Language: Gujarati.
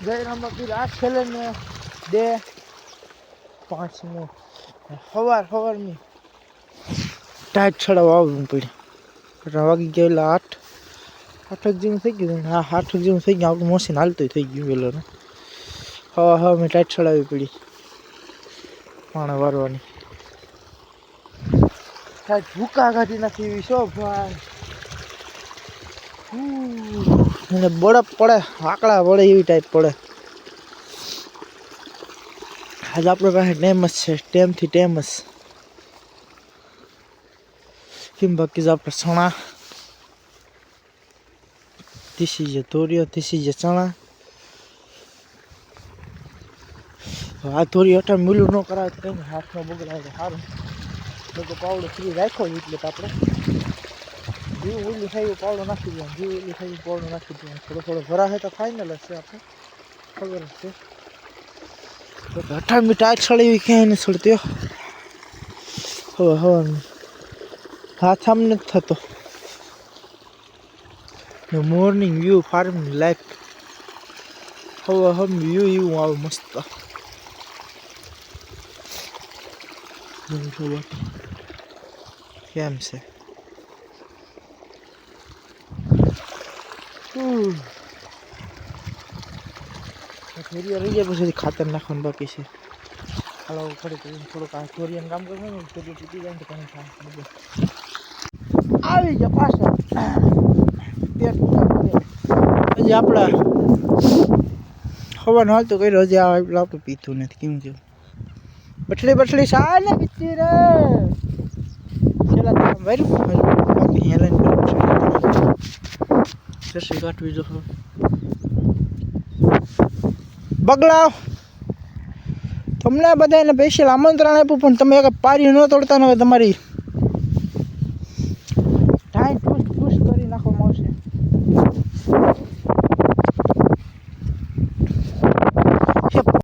જયરામમાં પીર આ છેલ્લે ને 2 5 ને સવારની ટાઈટ છડાવવા આવવું પડ્યું વાગી ગયેલા 8 જેવું થઈ ગયું હા 8 જેવું થઈ ગયું આપણું મશીન હાલતું થઈ ગયું વેલોનું હવે મેં ટાઈટ છડાવવી પડી પાણા વારવાની ટાઈટ ભૂકા કાઢી નાખી એવી શો ભાઈ એને બરફ પડે આકડા પડે એવી ટાઈપ પડે આજ આપણે પાસે ટેમ જ છે ટેમથી ટેમ જ કેમ બાકી આપણે ચણા તીસી જે ધોરિયો તીસી જે ચણા આ ધોરી અઠા મિલું ન કરાવે તો કંઈ હાથમાં બગડાવે સારું તો પાવડો ફ્રી રાખ્યો જ એટલે આપણે જીવ ઓલી થાય પાવડો નાખી દઈએ જીવ ઓલી થાય પાવડો નાખી દઈએ થોડો ભરાશે તો ફાઇનલ હશે આપણે ખબર જ છે તો અઠા મીઠા છળી ક્યાંય નહીં છોડતી હવે હાથ આમ નથી થતો મોર્નિંગ વ્યૂ ફાર્મિંગ લાઈફ હવે વ્યૂ એવું આવે મસ્ત કેમ છે ધોરિયા રહી જાય પછી ખાતર નાખવાનું બાકી છે હાલો થોડુંક આ ધોરિયાનું કામ કરવું ને તો ચૂકી જાય ને તો કંઈ થાય આવી ગયા પાછા હજી આપણા હવાનું હાલતું કર્યું હજી આપણે પીતું નથી કેમ કેવું બઠડી સા ને પીતી રે છેલ્લા કામ વાર્યું બાકી હેલાઈન રસી કાઢવી જો બગલાવ તમને બધાને સ્પેશિયલ આમંત્રણ આપ્યું પણ તમે એક પારી ન તોડતા ને હવે તમારી